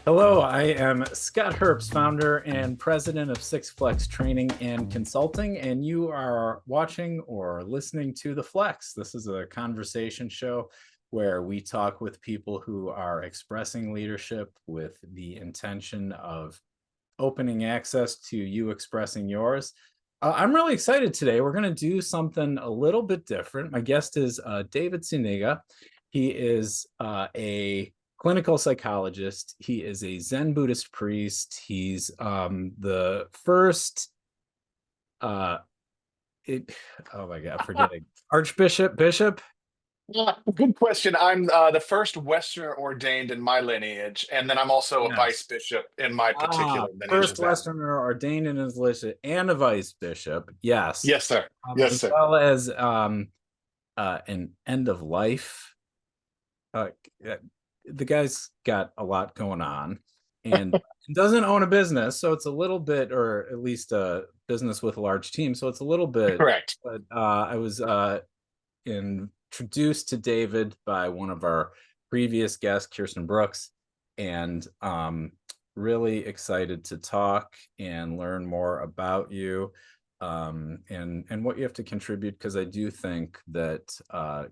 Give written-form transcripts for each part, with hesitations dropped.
Hello, I am Scott Herbst, founder and president of Six Flex Training and Consulting, and you are watching or listening to The Flex. This is a conversation show where we talk with people who are expressing leadership with the intention of opening access to you expressing yours. I'm really excited today. We're going to do something a little bit different. My guest is David Zuniga. He is a clinical psychologist. He is a Zen Buddhist priest. He's the first, oh my God, forgetting, bishop. Good question. I'm the first Westerner ordained in my lineage, and then I'm also a vice Yes. bishop in my particular lineage First as well. Westerner ordained in his lineage and a vice bishop. Yes. Yes, sir. Yes, As sir. well as an end of life. Uh, the guy's got a lot going on and doesn't own a business, so it's a little bit, or at least a business with a large team, so it's a little bit. Correct. But I was introduced to David by one of our previous guests, Kirsten Brooks, and really excited to talk and learn more about you and what you have to contribute, because I do think that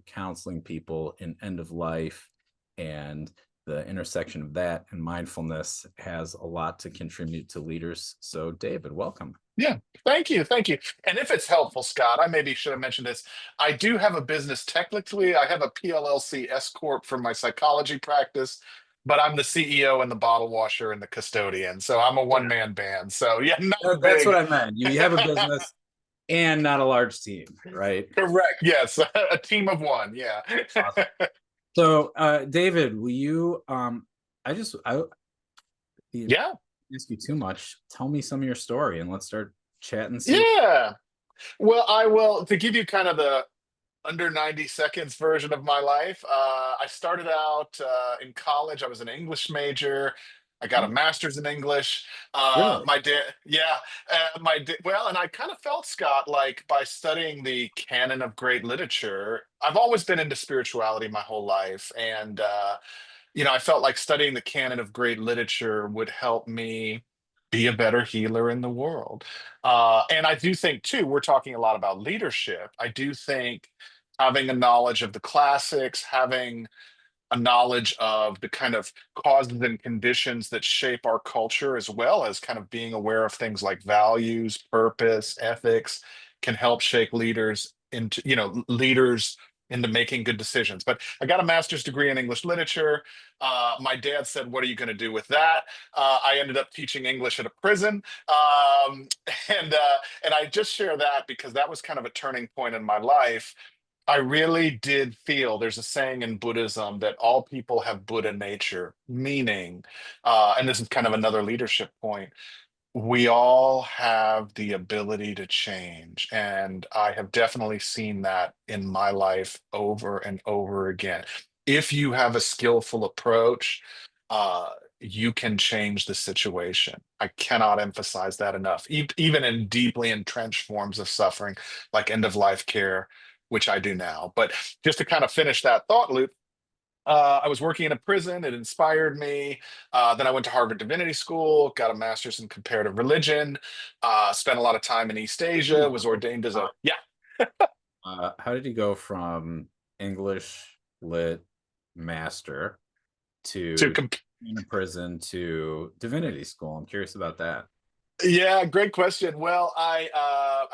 counseling people in end of life and the intersection of that and mindfulness has a lot to contribute to leaders. So David, welcome. Yeah. Thank you. Thank you. And if it's helpful, Scott, I maybe should have mentioned this. I do have a business technically. I have a PLLC S Corp for my psychology practice, but I'm the CEO and the bottle washer and the custodian. So I'm a Yeah. one-man band. So yeah, not That's what big. I meant. You have a business and not a large team, right? Correct. Yes. A team of one. Yeah. Awesome. So David, will you I Yeah. ask you too much. Tell me some of your story and let's start chatting. See what. Yeah. Well, I will, to give you kind of the under 90 seconds version of my life. I started out in college. I was an English major. I got a master's in English. Really? My dad, yeah, well, and I kind of felt, Scott, like by studying the canon of great literature, I've always been into spirituality my whole life. And, I felt like studying the canon of great literature would help me be a better healer in the world. And I do think, too, we're talking a lot about leadership. I do think having a knowledge of the classics, having a knowledge of the kind of causes and conditions that shape our culture, as well as kind of being aware of things like values, purpose, ethics, can help shape leaders into making good decisions. But I got a master's degree in English literature. My dad said, "What are you going to do with that?" I ended up teaching English at a prison, and I just share that because that was kind of a turning point in my life. I really did feel there's a saying in Buddhism that all people have Buddha nature, meaning, and this is kind of another leadership point, we all have the ability to change. And I have definitely seen that in my life over and over again. If you have a skillful approach, uh, you can change the situation. I cannot emphasize that enough, even in deeply entrenched forms of suffering, like end of life care, which I do now. But just to kind of finish that thought loop, I was working in a prison. It inspired me. Then I went to Harvard Divinity School, got a master's in comparative religion, spent a lot of time in East Asia, was ordained as a, yeah. How did you go from English lit master To to comp- in a prison to divinity school? I'm curious about that. yeah, great question. Well, I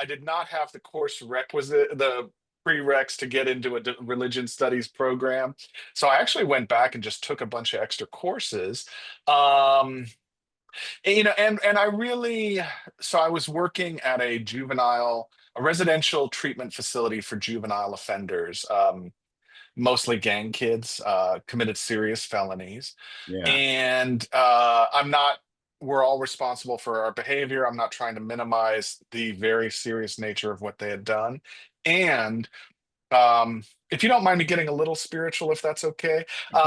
did not have the course requisite, the prereqs to get into a religion studies program. So I actually went back and just took a bunch of extra courses. Um, and I really, so I was working at a residential treatment facility for juvenile offenders, mostly gang kids, committed serious felonies. Yeah. And we're all responsible for our behavior. I'm not trying to minimize the very serious nature of what they had done. And if you don't mind me getting a little spiritual, if that's okay, Go.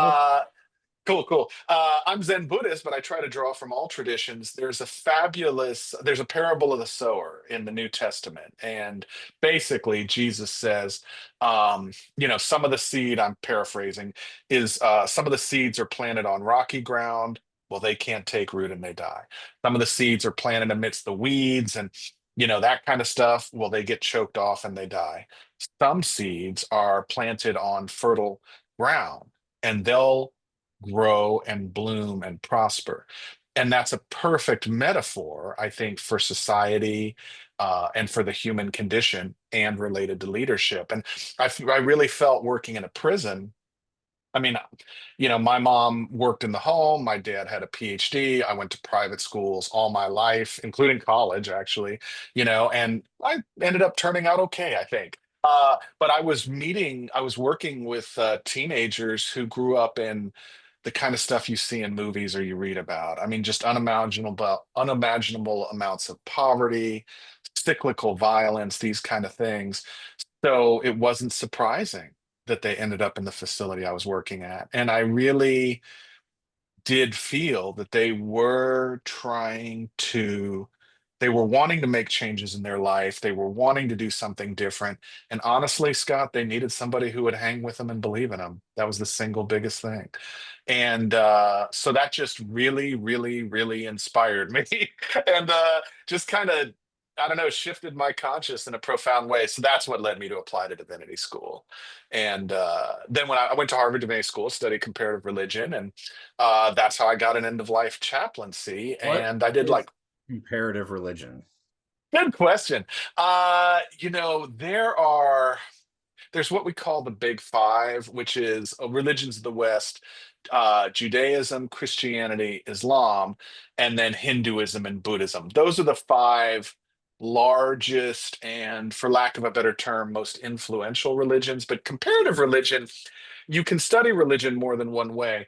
Cool, cool. I'm Zen Buddhist, but I try to draw from all traditions. There's a parable of the sower in the New Testament. And basically, Jesus says, some of the seed, I'm paraphrasing, is some of the seeds are planted on rocky ground. Well, they can't take root and they die. Some of the seeds are planted amidst the weeds and, that kind of stuff. Well, they get choked off and they die. Some seeds are planted on fertile ground and they'll grow and bloom and prosper. And that's a perfect metaphor, I think, for society and for the human condition and related to leadership. And I really felt working in a prison. I mean, my mom worked in the home. My dad had a PhD. I went to private schools all my life, including college, actually, and I ended up turning out okay, I think. But I was working with teenagers who grew up in the kind of stuff you see in movies or you read about. I mean, just unimaginable amounts of poverty, cyclical violence, these kind of things. So it wasn't surprising that they ended up in the facility I was working at. And I really did feel that they were wanting to make changes in their life. They were wanting to do something different. And honestly, Scott, they needed somebody who would hang with them and believe in them. That was the single biggest thing. And so that just really, really, really inspired me and just kind of, I don't know, shifted my conscious in a profound way. So that's what led me to apply to divinity school. And then when I went to Harvard Divinity School, studied comparative religion, and that's how I got an end of life chaplaincy. What And I did is like, comparative religion? good question. There's what we call the big five, which is religions of the West, Judaism, Christianity, Islam, and then Hinduism and Buddhism. Those are the five largest and, for lack of a better term, most influential religions. But comparative religion, you can study religion more than one way.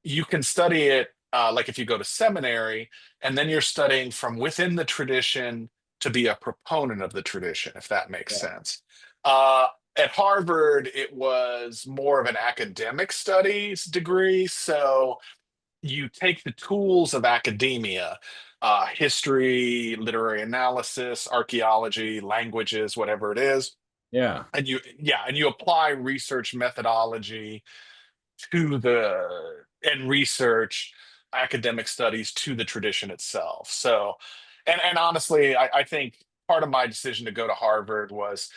You can study it like if you go to seminary, and then you're studying from within the tradition to be a proponent of the tradition, if that makes Yeah. sense. Uh, at Harvard, it was more of an academic studies degree. So you take the tools of academia, history, literary analysis, archaeology, languages, whatever it is, Yeah. and you apply research methodology and research academic studies to the tradition itself. So, and honestly, I think part of my decision to go to Harvard was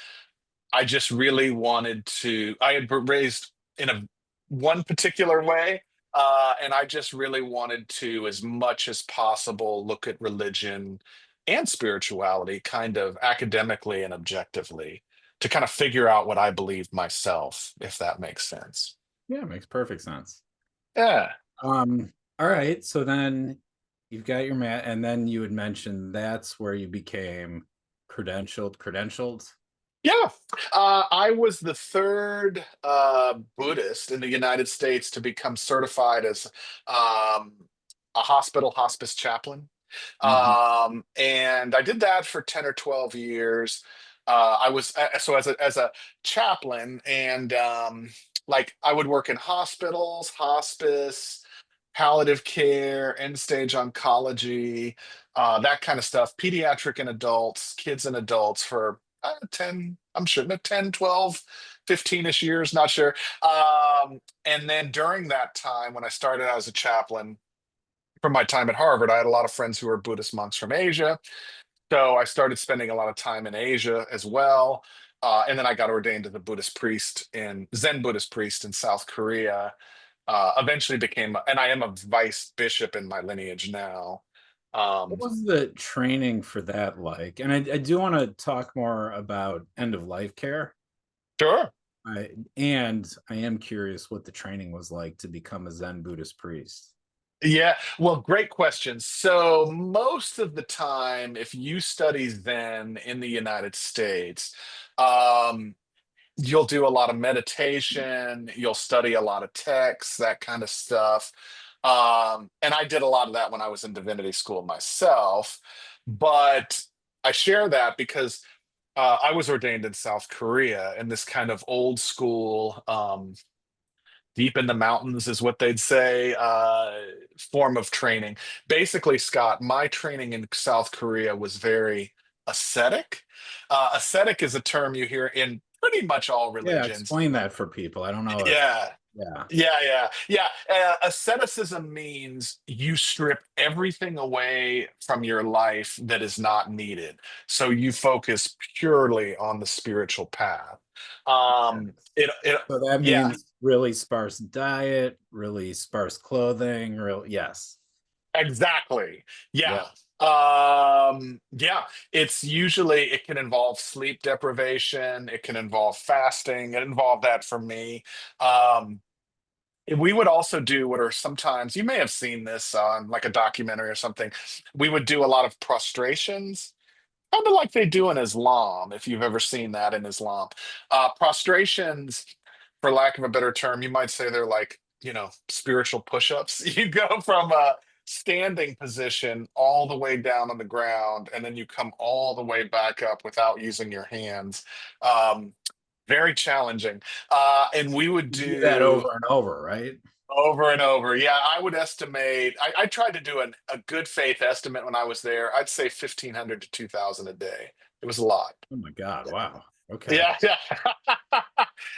I just really wanted to. I had been raised in a one particular way, and I just really wanted to, as much as possible, look at religion and spirituality kind of academically and objectively to kind of figure out what I believed myself, if that makes sense. Yeah, makes perfect sense. Yeah. All right. So then you've got your mat, and then you had mentioned that's where you became credentialed. Yeah, I was the third Buddhist in the United States to become certified as um, a hospital hospice chaplain. Mhm. And I did that for 10 or 12 years. I was so as a chaplain, and like I would work in hospitals, hospice, palliative care, end stage oncology, that kind of stuff, pediatric and adults, kids and adults for 10, I'm sure, no, 10, 12, 15-ish years, not sure. And then during that time, when I started out as a chaplain, from my time at Harvard, I had a lot of friends who were Buddhist monks from Asia. So I started spending a lot of time in Asia as well. And then I got ordained as a Zen Buddhist priest in South Korea. Eventually became, and I am a vice bishop in my lineage now. What Um, was the training for that like? And I do want to talk more about end of life care. sure. And I am curious what the training was like to become a Zen Buddhist priest. Yeah, well, great question. So, most of the time, if you study Zen in the United States, um, you'll do a lot of meditation, you'll study a lot of texts, that kind of stuff. And I did a lot of that when I was in divinity school myself. But I share that because I was ordained in South Korea in this kind of old school. deep in the mountains is what they'd say, form of training. Basically, Scott, my training in South Korea was very ascetic. Ascetic is a term you hear in pretty much all Yeah, religions. explain that for people. I don't know if, Yeah. yeah. Yeah. Asceticism means you strip everything away from your life that is not needed. So you focus purely on the spiritual path. So that Yeah, means really sparse diet, really sparse clothing, real, yes. exactly. Yeah. Yeah. Yeah. It's usually, it can involve sleep deprivation. It can involve fasting. It involved that for me. Um, we would also do what are sometimes, you may have seen this on like a documentary or something. We would do a lot of prostrations, kind of like they do in Islam, if you've ever seen that in Islam. Prostrations, for lack of a better term, you might say they're like, spiritual push-ups. You go from a standing position all the way down on the ground, and then you come all the way back up without using your hands. Um, Very challenging. And we would You do that do over and over, right? over and over. Yeah, I would estimate. I tried to do a good faith estimate when I was there. I'd say 1,500 to 2,000 a day. It was a lot. Oh my God. Wow. Okay. Yeah.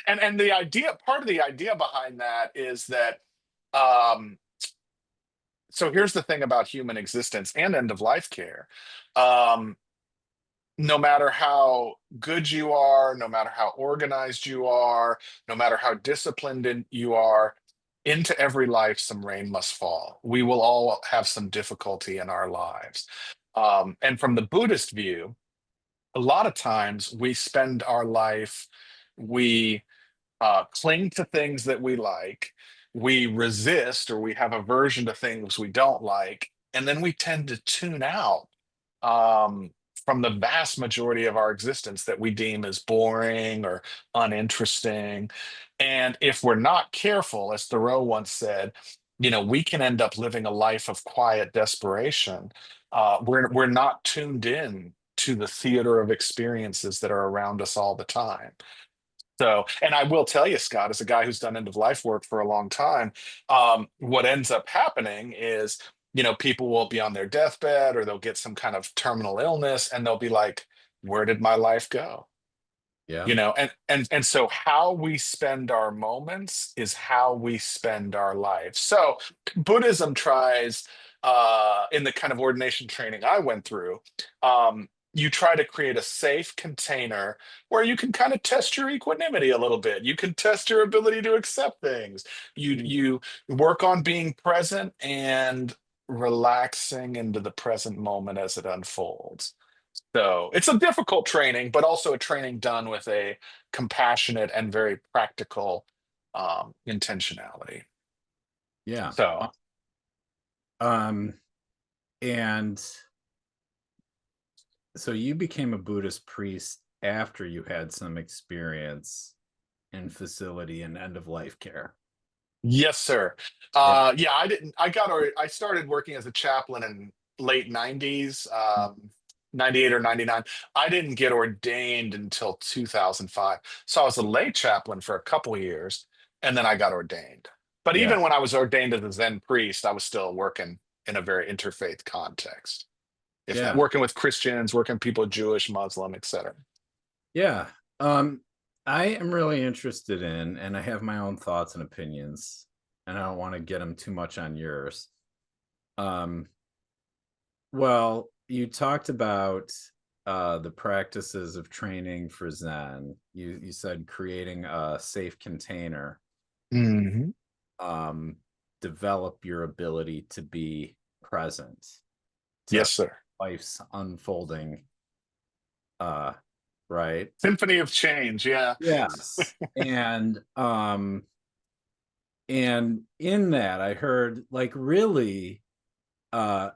And the idea, part of the idea behind that is that. Um, so here's the thing about human existence and end of life care. Um, no matter how good you are, no matter how organized you are, no matter how disciplined you are, into every life some rain must fall. We will all have some difficulty in our lives. And from the Buddhist view, a lot of times we spend our life, we cling to things that we like, we resist or we have aversion to things we don't like, and then we tend to tune out um, from the vast majority of our existence that we deem as boring or uninteresting. And if we're not careful, as Thoreau once said, we can end up living a life of quiet desperation. We're not tuned in to the theater of experiences that are around us all the time. So, and I will tell you, Scott, as a guy who's done end of life work for a long time, what ends up happening is, people will be on their deathbed or they'll get some kind of terminal illness and they'll be like, where did my life go? Yeah. And so how we spend our moments is how we spend our lives. So Buddhism tries, in the kind of ordination training I went through, you try to create a safe container where you can kind of test your equanimity a little bit. You can test your ability to accept things. Mm. You work on being present and relaxing into the present moment as it unfolds. So it's a difficult training, but also a training done with a compassionate and very practical intentionality. Yeah. So Um, and so you became a Buddhist priest after you had some experience in facility and end of life care. yes, sir. Yeah. Yeah, I started working as a chaplain in late 90s, 98 or 99. I didn't get ordained until 2005. So I was a lay chaplain for a couple of years, and then I got ordained. But Yeah. even when I was ordained as a Zen priest, I was still working in a very interfaith context. If that, Yeah. working with Christians, working with people Jewish, Muslim, etc. Yeah. Um, I am really interested in, and I have my own thoughts and opinions, and I don't want to get them too much on yours. Um, well, you talked about the practices of training for Zen. You said creating a safe container, Hmm. um, develop your ability to be present to Yes, sir. life's unfolding, uh, right? Symphony of Change. Yeah. Yes. And in that I heard like really uh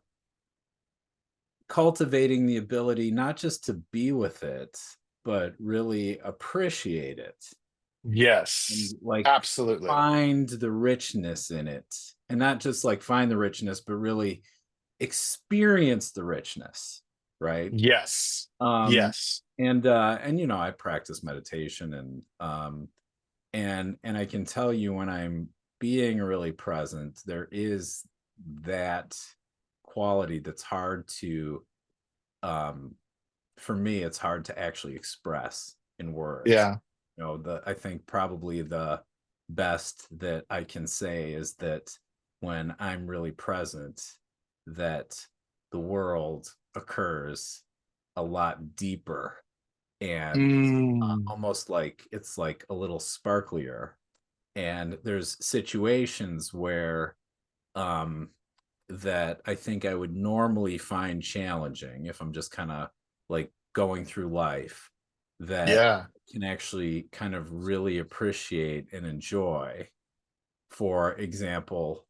cultivating the ability not just to be with it, but really appreciate it and Yes. like Absolutely. find the richness in it. And not just like find the richness, but really experience the richness, right? Yes. Um Yes. and I practice meditation And I can tell you when I'm being really present, there is that quality that's hard to um for me, it's hard to actually express in words. Yeah. I think probably the best that I can say is that when I'm really present, that the world occurs a lot deeper and Mm, almost like it's like a little sparklier. And there's situations where um that I think I would normally find challenging if I'm just kind of like going through life, that yeah. I can actually kind of really appreciate and enjoy. For example,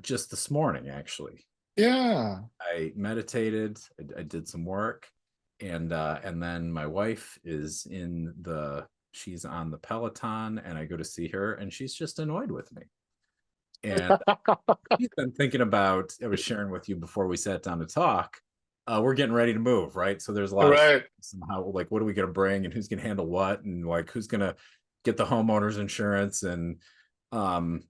just this morning, actually, Yeah. I meditated, I did some work, and then my wife is she's on the Peloton, and I go to see her, and she's just annoyed with me. And he's been thinking about, I was sharing with you before we sat down to talk. We're getting ready to move, right? So there's a lot of Right. somehow like, what are we going to bring, and who's going to handle what, and like who's going to get the homeowners insurance, and um,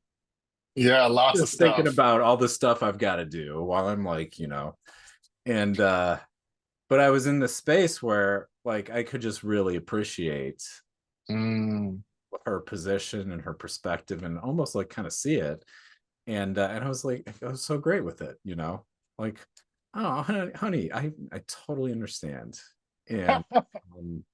Yeah. Lots of just thinking stuff. about all the stuff I've got to do while I'm like, and but I was in the space where like I could just really appreciate Mm. her position and her perspective, and almost like kind of see it. And I was like, I was so great with it, like, oh, honey, I totally understand. And um,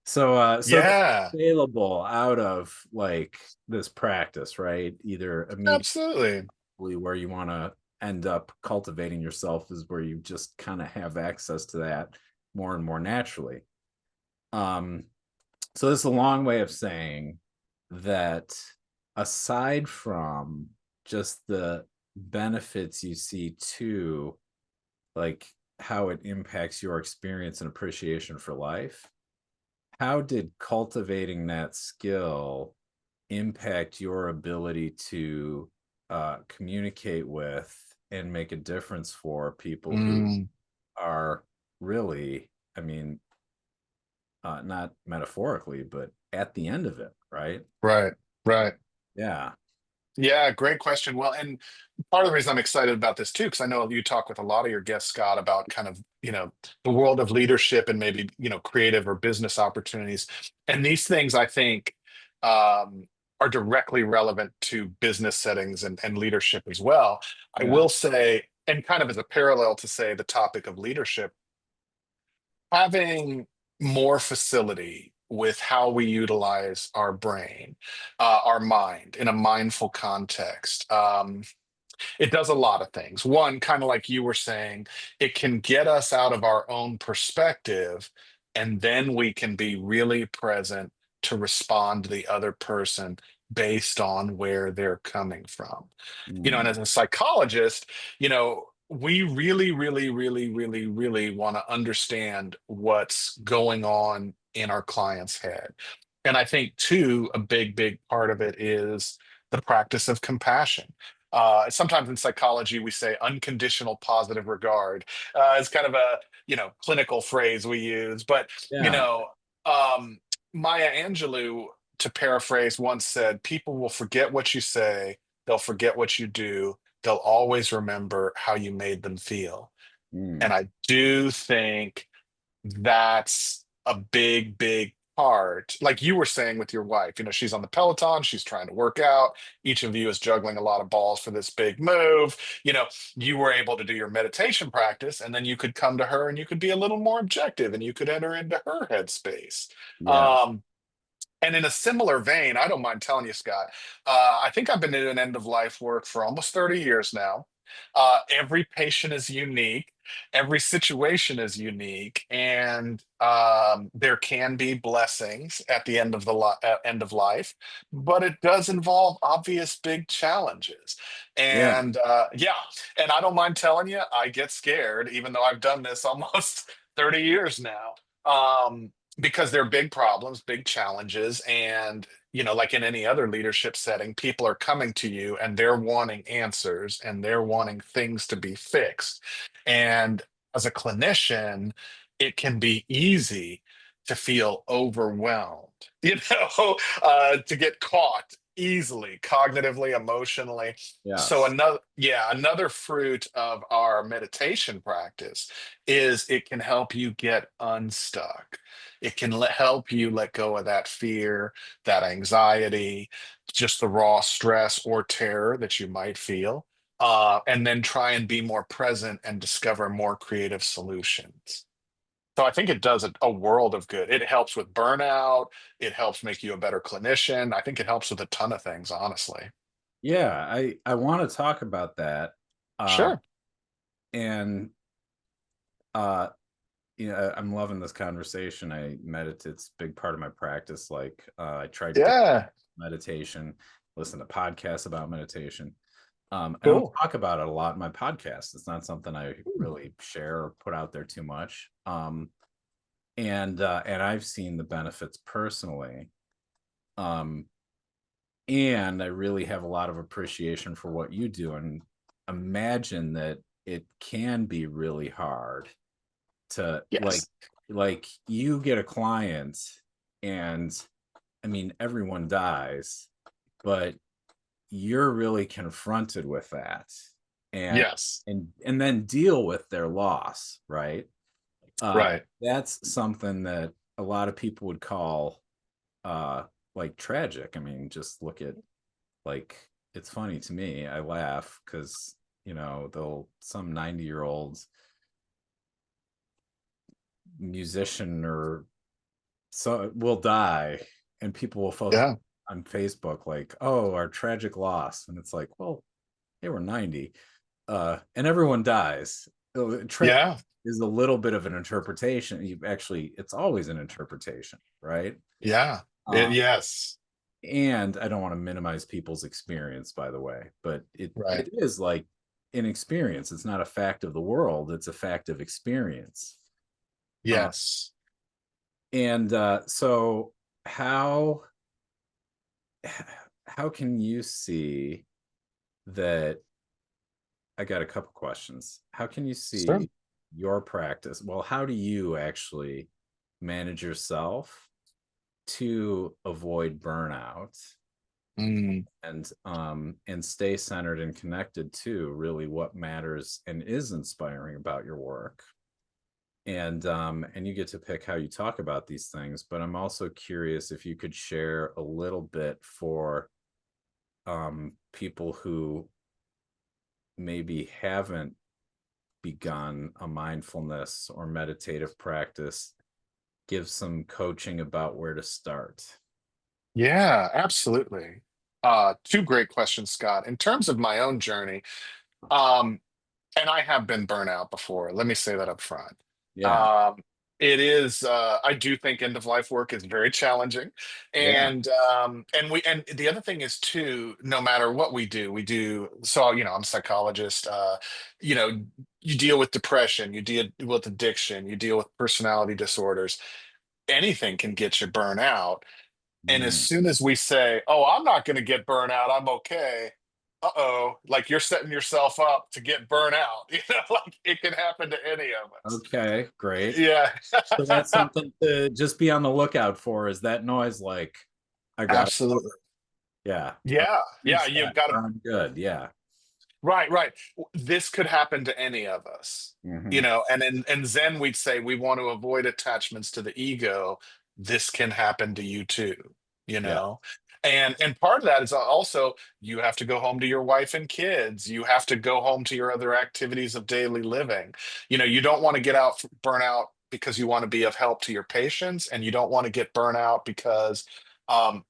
so that's Yeah. available out of like this practice, right? Either immediately, Absolutely. where you want to end up cultivating yourself, is where you just kind of have access to that more and more naturally. Um, so this is a long way of saying that aside from just the benefits you see to like how it impacts your experience and appreciation for life, how did cultivating that skill impact your ability to communicate with and make a difference for people who Mm. are really, I mean, not metaphorically, but at the end of it, right? Right. Right. Yeah. Yeah, great question. Well, and part of the reason I'm excited about this too, because I know you talk with a lot of your guests, Scott, about kind of, the world of leadership and maybe, creative or business opportunities. And these things I think um, are directly relevant to business settings and leadership as well. I Yeah. will say, and kind of as a parallel to say the topic of leadership, having more facility with how we utilize our brain, our mind in a mindful context. It does a lot of things. One, kind of like you were saying, it can get us out of our own perspective, and then we can be really present to respond to the other person based on where they're coming from. And Mm, as a psychologist, we really, really, really, really, really want to understand what's going on in our client's head. And I think, too, a big, big part of it is the practice of compassion. Sometimes in psychology, we say unconditional positive regard. It's kind of a, clinical phrase we use. But, yeah. um, Maya Angelou, to paraphrase, once said, people will forget what you say, they'll forget what you do. They'll always remember how you made them feel. Mm, And I do think that's a big, big part. Like you were saying with your wife, she's on the Peloton, she's trying to work out. Each of you is juggling a lot of balls for this big move. You know, you were able to do your meditation practice, and then you could come to her and you could be a little more objective and you could enter into her headspace. yeah. Um, and in a similar vein, I don't mind telling you, Scott, I think I've been in end of life work for almost 30 years now. Every patient is unique, every situation is unique, and there can be blessings at the end of end of life, but it does involve obvious big challenges. Yeah. And yeah, and I don't mind telling you, I get scared, even though I've done this almost 30 years now. Because they're big problems, big challenges, and like in any other leadership setting, people are coming to you and they're wanting answers and they're wanting things to be fixed. And as a clinician, it can be easy to feel overwhelmed. to get caught easily, cognitively, emotionally. So Yes. another fruit of our meditation practice is it can help you get unstuck. It can help you let go of that fear, that anxiety, just the raw stress or terror that you might feel, and then try and be more present and discover more creative solutions. So I think it does a world of good. It helps with burnout. It helps make you a better clinician. I think it helps with a ton of things, honestly. Yeah, I want to talk about that. Um, Sure. and uh I'm loving this conversation. I meditate, it's a big part of my practice. Like I try to get Yeah. meditation, listen to podcasts about meditation. I don't Cool. talk about it a lot in my podcast. It's not something I really share or put out there too much. And I've seen the benefits personally. Um, and I really have a lot of appreciation for what you do, and imagine that it can be really hard to Yes. like you get a client, and I mean everyone dies, but you're really confronted with that, and Yes. and then deal with their loss, right? Right. That's something that a lot of people would call uh like tragic. I mean, just look at, like, it's funny to me. I laugh because they'll some 90-year-old musician or so will die, and people will post Yeah. on Facebook like, "Oh, our tragic loss," and it's like, well, they were 90, and everyone dies. Yeah. Is a little bit of an interpretation. You actually, it's always an interpretation, right? Yeah. Uh, Yes. and I don't want to minimize people's experience, by the way, but it Right. is like an experience. It's not a fact of the world. It's a fact of experience. Uh, Yes. so how how can you see that? I got a couple questions. How can you Sure. see your practice? Well, how do you actually manage yourself to avoid burnout Mm. and stay centered and connected to really what matters and is inspiring about your work? And you get to pick how you talk about these things, but I'm also curious if you could share a little bit for people who maybe haven't begun a mindfulness or meditative practice, give some coaching about where to start. Yeah, absolutely. Two great questions, Scott. In terms of my own journey, um, and I have been burnout before. Let me say that up front. Yeah. Um, I do think end of life work is very challenging. Yeah. And the other thing is too, no matter what we do, so I'm a psychologist, you know, you deal with depression, you deal with addiction, you deal with personality disorders. Anything can get you burnt out. And as Mm. soon as we say, "Oh, I'm not going to get burnt out, I'm okay," uh-oh, like you're setting yourself up to get burnt out. Like it can happen to any of us. Okay, great. Yeah. So that's something to just be on the lookout for, is that noise, like, I got it. Absolutely. Yeah. Okay. Yeah. Yeah. Thanks, You've Scott. got to. I'm good. Yeah. Right. Right. This could happen to any of us. Hmm. And in Zen, we'd say we want to avoid attachments to the ego. This can happen to you too, you Yeah. know? And part of that is also you have to go home to your wife and kids. You have to go home to your other activities of daily living. You don't want to get out burn out because you want to be of help to your patients, and you don't want to get burnt out because um,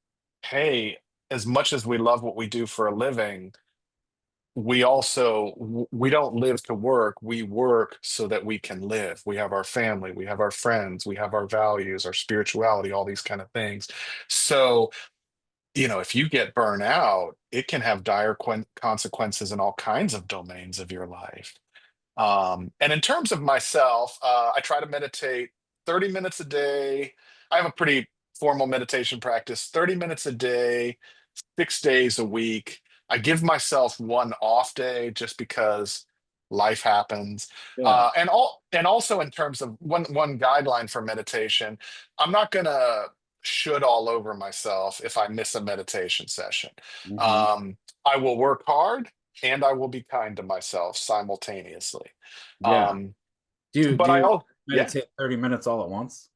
hey, as much as we love what we do for a living, we don't live to work, we work so that we can live. We have our family, we have our friends, we have our values, our spirituality, all these kind of things. So if you get burned out, it can have dire consequences in all kinds of domains of your life. And in terms of myself, I try to meditate 30 minutes a day. I have a pretty formal meditation practice, 30 minutes a day, 6 days a week. I give myself one off day just because life happens. Yeah. And also in terms of one guideline for meditation, I'm not gonna. should all over myself if I miss a meditation session. Hmm. Um, I will work hard and I will be kind to myself simultaneously. Yeah. Um, Do you but do I you also, yeah, meditate 30 minutes all at once?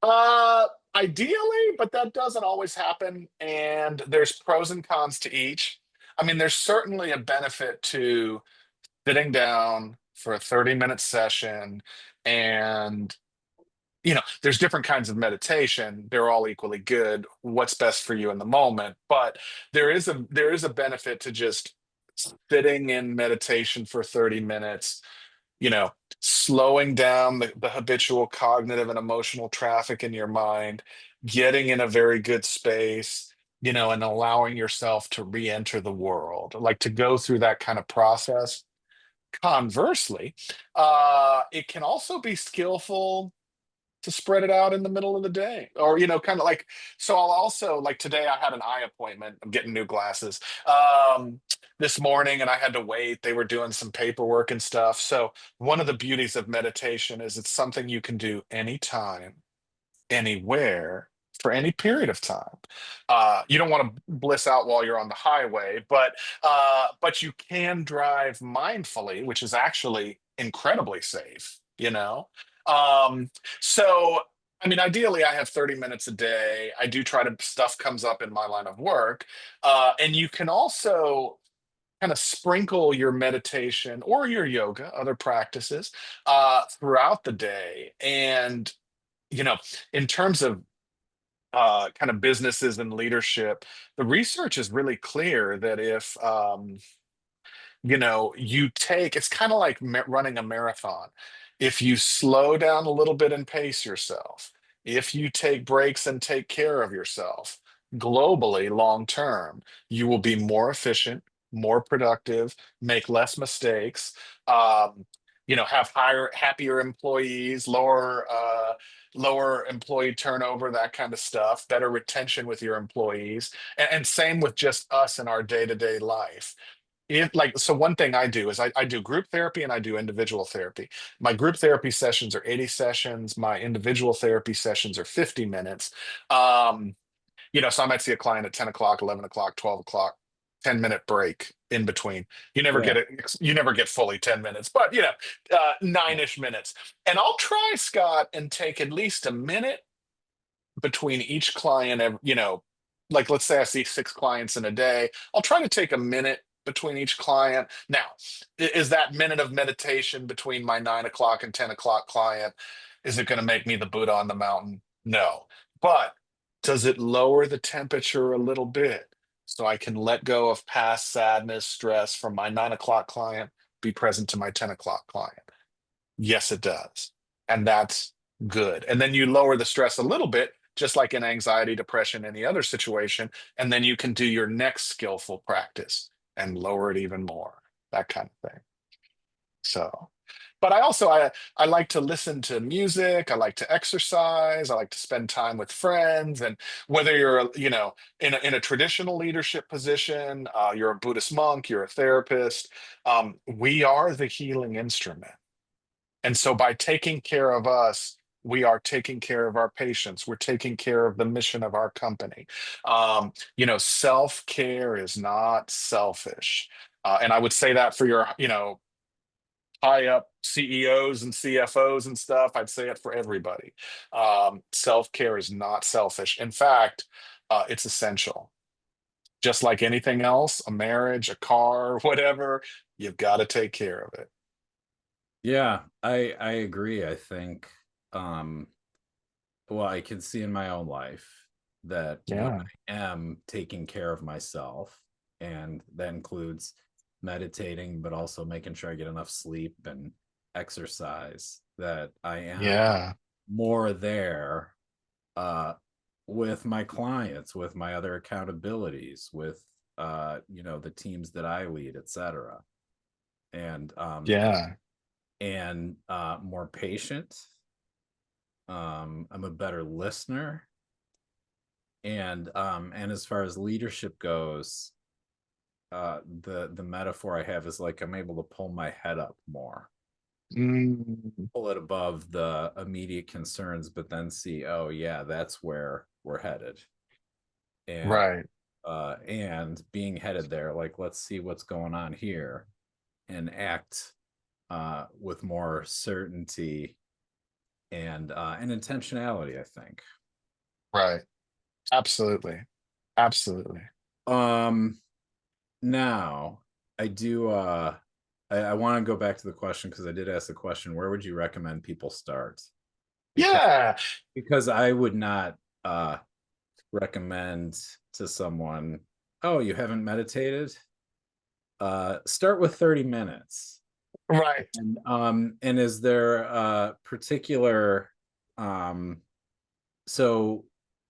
uh, ideally, but that doesn't always happen. And there's pros and cons to each. I mean, there's certainly a benefit to sitting down for a 30-minute session and there's different kinds of meditation. They're all equally good. What's best for you in the moment? But there is a benefit to just sitting in meditation for 30 minutes, you know, slowing down the habitual cognitive and emotional traffic in your mind, getting in a very good space, and allowing yourself to re-enter the world, like to go through that kind of process. Conversely, it can also be skillful to spread it out in the middle of the day, or kind of like, so I'll also, like, today I had an eye appointment. I'm getting new glasses this morning, and I had to wait. They were doing some paperwork and stuff. So one of the beauties of meditation is it's something you can do anytime, anywhere, for any period of time. You don't want to bliss out while you're on the highway, but you can drive mindfully, which is actually incredibly safe. Um, so I mean, ideally, I have 30 minutes a day. I do try to, stuff comes up in my line of work, and you can also kind of sprinkle your meditation or your yoga, other practices, throughout the day. And you know, in terms of kind of businesses and leadership, the research is really clear that if you take, it's kind of like running a marathon. If you slow down a little bit and pace yourself, if you take breaks and take care of yourself, globally, long term, you will be more efficient, more productive, make less mistakes, have higher, happier employees, lower employee turnover, that kind of stuff, better retention with your employees, and same with just us in our day-to-day life. If, like, so one thing I do is I do group therapy and I do individual therapy. My group therapy sessions are 80 sessions. My individual therapy sessions are 50 minutes. Um, so I might see a client at 10 o'clock, 11 o'clock, 12 o'clock, 10-minute break in between. Yeah. You never get fully 10 minutes, but nine-ish minutes. And I'll try, Scott, and take at least a minute between each client. Like, let's say I see 6 clients in a day. I'll try to take a minute between each client. Now, is that minute of meditation between my 9 o'clock and 10 o'clock client, is it going to make me the Buddha on the mountain? No. But does it lower the temperature a little bit so I can let go of past sadness, stress from my 9 o'clock client, be present to my 10 o'clock client? Yes, it does. And that's good. And then you lower the stress a little bit, just like in anxiety, depression, any other situation. And then you can do your next skillful practice and lower it even more, that kind of thing. So, but I like to listen to music. I like to exercise. I like to spend time with friends. And whether you're, in a traditional leadership position, you're a Buddhist monk, you're a therapist, we are the healing instrument. And so by taking care of us, we are taking care of our patients. We're taking care of the mission of our company. Self-care is not selfish. And I would say that for your, high up CEOs and CFOs and stuff. I'd say it for everybody. Self-care is not selfish. In fact, it's essential. Just like anything else, a marriage, a car, whatever, you've got to take care of it. Yeah, I agree. I think um well, I can see in my own life that when Yeah. I am taking care of myself, and that includes meditating, but also making sure I get enough sleep and exercise, that I am Yeah. more there uh with my clients, with my other accountabilities, with the teams that I lead, etc. And Yeah. more patient. I'm a better listener. And as far as leadership goes, the metaphor I have is like I'm able to pull my head up more, Mm, pull it above the immediate concerns, but then see, oh yeah, that's where we're headed. And Right. and being headed there, like, let's see what's going on here and act with more certainty and intentionality, I think. Right. Absolutely. Absolutely. Um Now, I do I want to go back to the question because I did ask the question, where would you recommend people start? Because Yeah. because I would not recommend to someone, oh, you haven't meditated? Start with 30 minutes. Right. And is there a particular um so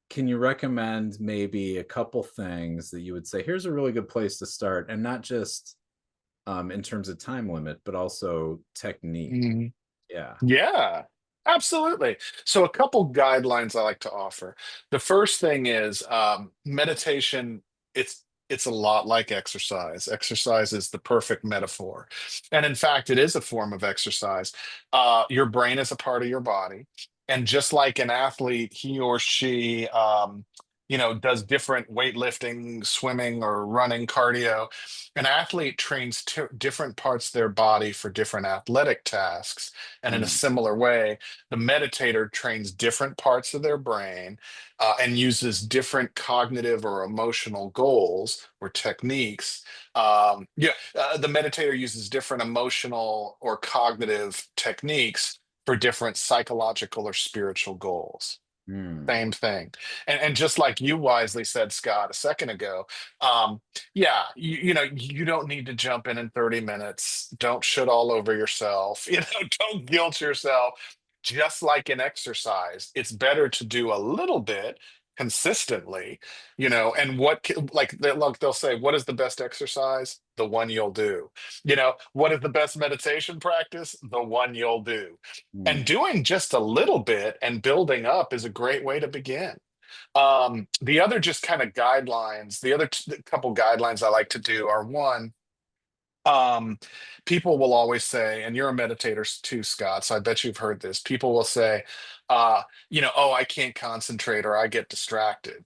can you recommend maybe a couple things that you would say, here's a really good place to start, and not just in terms of time limit, but also technique? Mhm. Yeah. Yeah, absolutely. So a couple guidelines I like to offer. The first thing is meditation. It's a lot like exercise. Exercise is the perfect metaphor, and in fact, it is a form of exercise. Your brain is a part of your body, and just like an athlete, he or she, does different weightlifting, swimming, or running, cardio. An athlete trains different parts of their body for different athletic tasks, and in a Mm, similar way, the meditator trains different parts of their brain and uses different cognitive or emotional goals or techniques. The meditator uses different emotional or cognitive techniques for different psychological or spiritual goals. mm, Same thing. And just like you wisely said, Scott, a second ago, yeah, you don't need to jump in 30 minutes. Don't shit all over yourself. Don't guilt yourself. Just like in exercise, it's better to do a little bit consistently, and like they'll say, what is the best exercise? The one you'll do. What is the best meditation practice? The one you'll do. And mm. doing just a little bit and building up is a great way to begin. The other just kind of guidelines, the other couple guidelines I like to do are one, um, people will always say, and you're a meditator too, Scott, so I bet you've heard this. People will say, oh, I can't concentrate or I get distracted.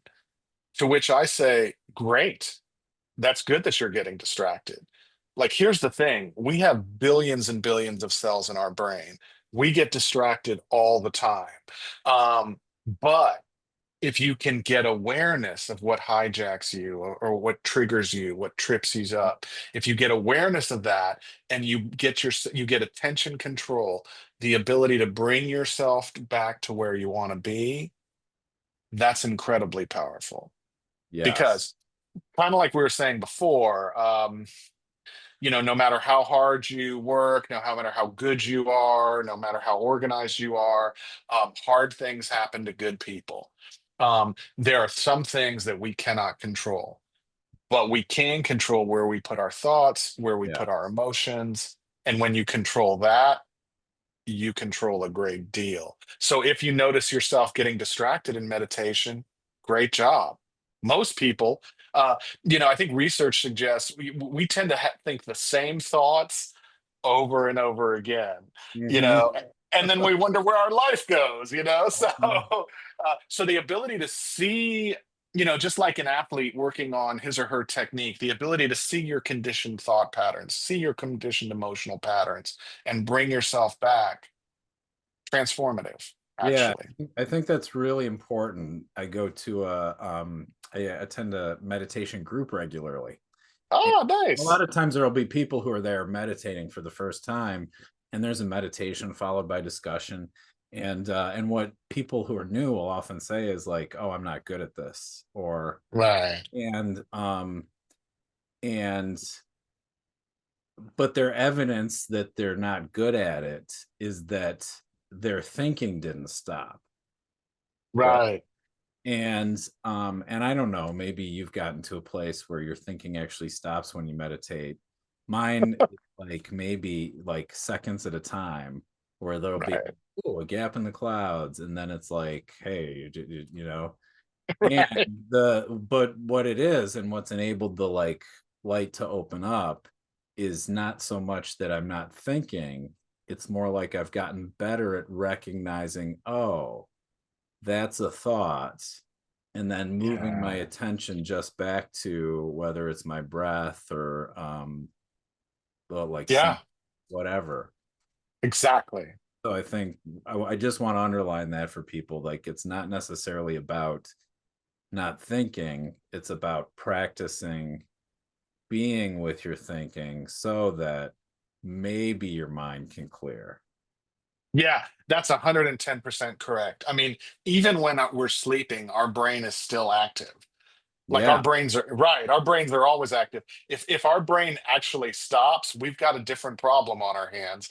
To which I say, great. That's good that you're getting distracted. Like, here's the thing, we have billions and billions of cells in our brain. We get distracted all the time. But if you can get awareness of what hijacks you or what triggers you, what trips you up, if you get awareness of that and you get attention control, the ability to bring yourself back to where you want to be, that's incredibly powerful. Yes. Because kind of like we were saying before, no matter how hard you work, no matter how good you are, no matter how organized you are, hard things happen to good people. There are some things that we cannot control, but we can control where we put our thoughts, where we Yeah. put our emotions. And when you control that, you control a great deal. So if you notice yourself getting distracted in meditation, great job. Most people, I think research suggests we tend to think the same thoughts over and over again, you Hmm. know, and then we wonder where our life goes. So the ability to see, just like an athlete working on his or her technique, the ability to see your conditioned thought patterns, see your conditioned emotional patterns, and bring yourself back, transformative, Yeah, actually. I think that's really important. I attend a meditation group regularly. And Oh, a lot nice. of times there'll be people who are there meditating for the first time, and there's a meditation followed by discussion. And what people who are new will often say is like, "Oh, I'm not good at this," or Right. and and but their evidence that they're not good at it is that their thinking didn't stop. Right. Right. And I don't know, maybe you've gotten to a place where your thinking actually stops when you meditate. Mine is like maybe like seconds at a time, where there'll be, Right. oh, a gap in the clouds, and then it's like, hey, and Right. but what it is and what's enabled the like light to open up is not so much that I'm not thinking. It's more like I've gotten better at recognizing, oh, that's a thought. and then moving my Yeah. attention just back to whether it's my breath or well, like some Yeah, whatever. exactly. So I think I just want to underline that for people. Like, it's not necessarily about not thinking, it's about practicing being with your thinking so that maybe your mind can clear. Yeah, that's 110% correct. I mean, even when we're sleeping, our brain is still active. Like our Yeah. brains are right, our brains are always active. If our brain actually stops, we've got a different problem on our hands.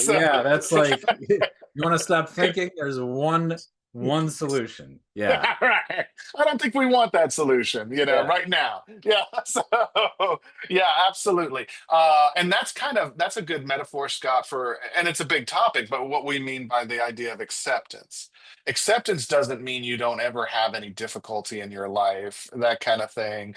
So Yeah, that's like you want to stop thinking, there's one solution. Yeah. right. I don't think we want that solution, Yeah. right now. Yeah. So, yeah, absolutely. And that's a good metaphor, Scott, and it's a big topic, but what we mean by the idea of acceptance. Acceptance doesn't mean you don't ever have any difficulty in your life, that kind of thing.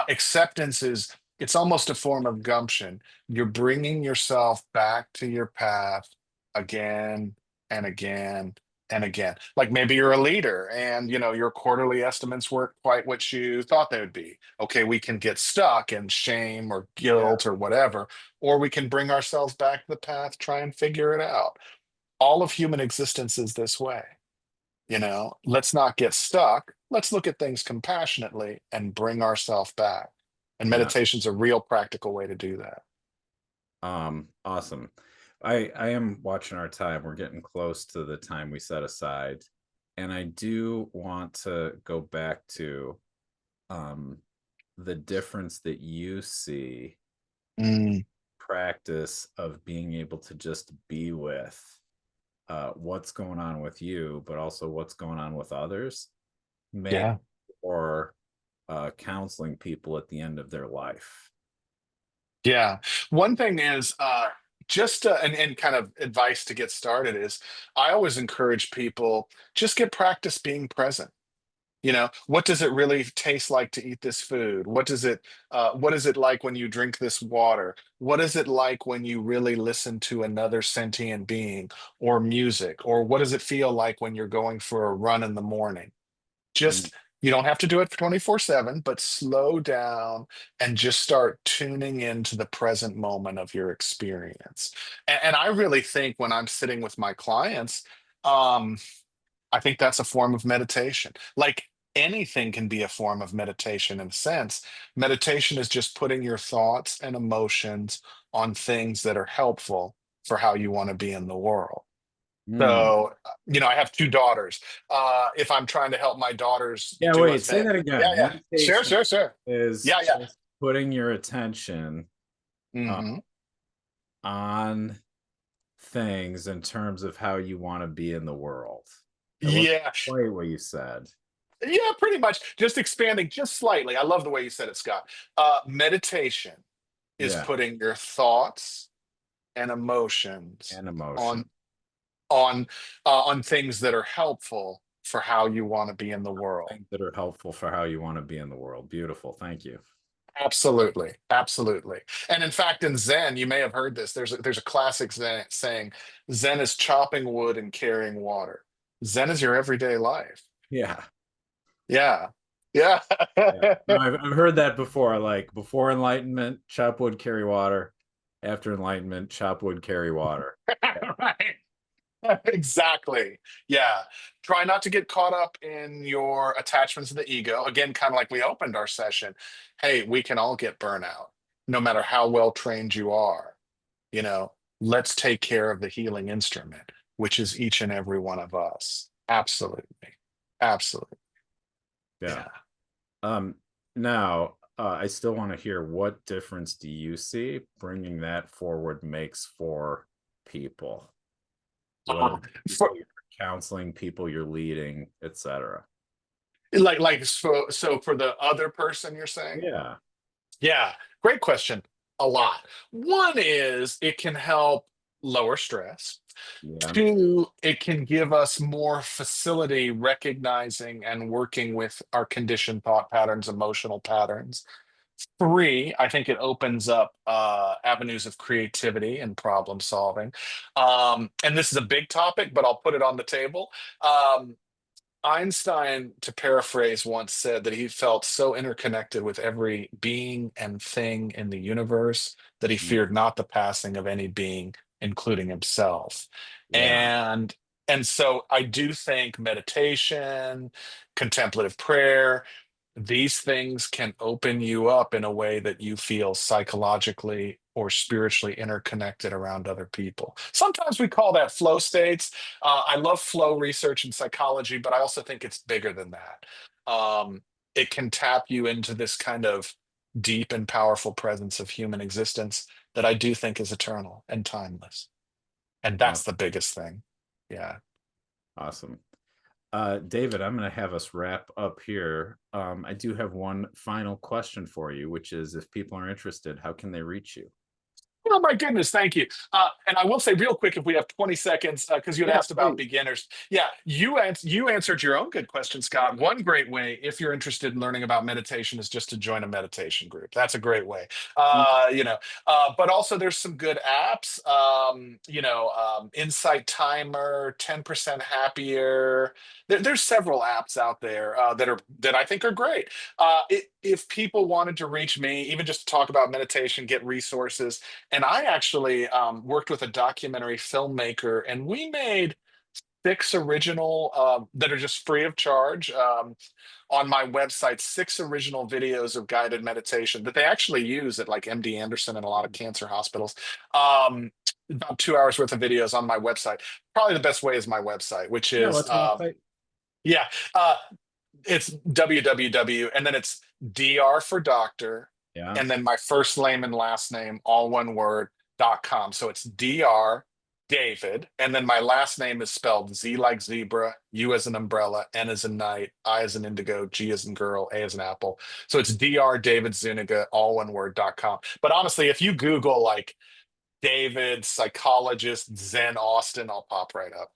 Acceptance it's almost a form of gumption. You're bringing yourself back to your path again and again and again. Like maybe you're a leader and your quarterly estimates weren't quite what you thought they would be. Okay, we can get stuck in shame or Yeah. guilt or whatever, or we can bring ourselves back to the path, try and figure it out. All of human existence is this way. Let's not get stuck. Let's look at things compassionately and bring ourselves back. And Yeah. meditation's a real practical way to do that. Awesome. I am watching our time. We're getting close to the time we set aside. And I do want to go back to um the difference that you see Mm, practice of being able to just be with what's going on with you, but also what's going on with others, maybe, yeah. or counseling people at the end of their life. Yeah. One thing is just and kind of advice to get started is I always encourage people just get practice being present. What does it really taste like to eat this food? What is it like when you drink this water? What is it like when you really listen to another sentient being or music? Or what does it feel like when you're going for a run in the morning? Mm, Just you don't have to do it 24/7, but slow down and just start tuning into the present moment of your experience. And I really think when I'm sitting with my clients, um, I think that's a form of meditation. Like anything can be a form of meditation in a sense. Meditation is just putting your thoughts and emotions on things that are helpful for how you want to be in the world. mm. So, I have two daughters. If I'm trying to help my daughters Yeah, do a wait, say thing, that yeah, again. yeah, sure, Meditation sure, sure, is yeah, yeah. just putting your attention uh, Hmm. on things in terms of how you want to be in the world. That wasn't Yeah, quite what you said. yeah, pretty much. Just expanding just slightly. I love the way you said it, Scott. Meditation is Yeah, putting your thoughts and emotions and emotion. on on things that are helpful for how you want to be in the world. Things that are helpful for how you want to be in the world. Beautiful. Thank you. Absolutely, absolutely. And in fact, in Zen, you may have heard this. There's a classic Zen saying, "Zen is chopping wood and carrying water." Zen is your everyday life. Yeah. Yeah, yeah, Yeah. No, I've heard that before. Like, before enlightenment, chop wood, carry water. After enlightenment, chop wood, carry water. Yeah. right. Exactly. Yeah. Try not to get caught up in your attachments to the ego. Again, kind of like we opened our session. Hey, we can all get burnout, no matter how well trained you are. You know, let's take care of the healing instrument, which is each and every one of us. Absolutely. Absolutely. Yeah. Yeah. Um, Now, I still want to hear, what difference do you see bringing that forward makes for people, whether Um, it's people for, you're counseling, people you're leading, etc. so for the other person, you're saying? Yeah. Yeah, great question. A lot. One is it can help lower stress. Yeah. Two, it can give us more facility recognizing and working with our conditioned thought patterns, emotional patterns. Three, I think it opens up avenues of creativity and problem solving. And this is a big topic, but I'll put it on the table. Um, Einstein, to paraphrase, once said that he felt so interconnected with every being and thing in the universe that he Mm. feared not the passing of any being, including himself. Yeah. And and so I do think meditation, contemplative prayer, these things can open you up in a way that you feel psychologically or spiritually interconnected around other people. Sometimes we call that flow states. I love flow research and psychology, but I also think it's bigger than that. It can tap you into this kind of deep and powerful presence of human existence that I do think is eternal and timeless. And that's the Awesome. biggest thing. Yeah. Awesome. David, I'm going to have us wrap up here. I do have one final question for you, which is if people are interested, how can they reach you? Oh my goodness, thank you. And I will say real quick, if we have 20 seconds, because you had Yeah, asked about please. beginners. Yeah, you answered your own good question, Scott. One great way, if you're interested in learning about meditation, is just to join a meditation group. That's a great way. But also there's some good apps. Insight Timer, 10% Happier. There's several apps out there that I think are great. If people wanted to reach me, even just to talk about meditation, get resources, and I actually worked with a documentary filmmaker, and we made 6 original that are just free of charge on my website. 6 original videos of guided meditation that they actually use at like MD Anderson and a lot of cancer hospitals. About 2 hours worth of videos on my website. Probably the best way is my website, which Yeah, is what's the website? yeah, uh, it's www, and then it's dr for doctor, Yeah. and then my first name and last name, all one word, .com. So it's dr David, and then my last name is spelled Z like zebra, U as an umbrella, N as in night, I as in indigo, G as in girl, A as an apple. So it's dr David Zuniga, all one word, .com. But honestly, if you Google like David, psychologist, Zen Austin, I'll pop right up.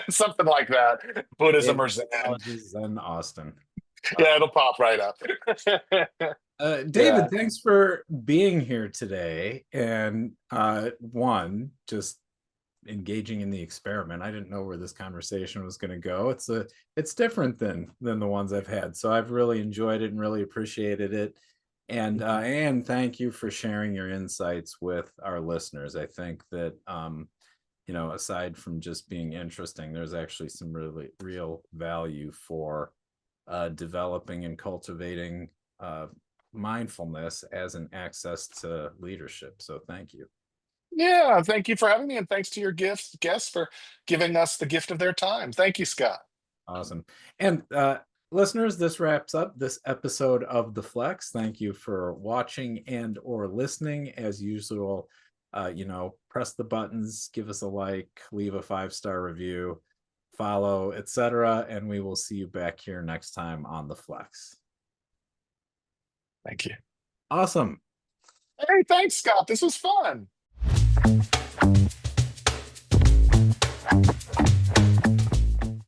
Something like that. Buddhism or David Zen. Psychologist Zen Austin. Uh, Yeah, it'll pop right up. Yeah. David, thanks for being here today. And one, just engaging in the experiment. I didn't know where this conversation was going to go. It's different than the ones I've had. So I've really enjoyed it and really appreciated it. And thank you for sharing your insights with our listeners. I think that aside from just being interesting, there's actually some really real value for developing and cultivating mindfulness as an access to leadership. So thank you. Yeah, thank you for having me, and thanks to your guests for giving us the gift of their time. Thank you, Scott. Awesome. And listeners, this wraps up this episode of The Flex. Thank you for watching and or listening. As usual, press the buttons, give us a like, leave a 5-star review, follow, etc. And we will see you back here next time on The Flex. Thank you. Awesome. Hey, thanks, Scott. This was fun.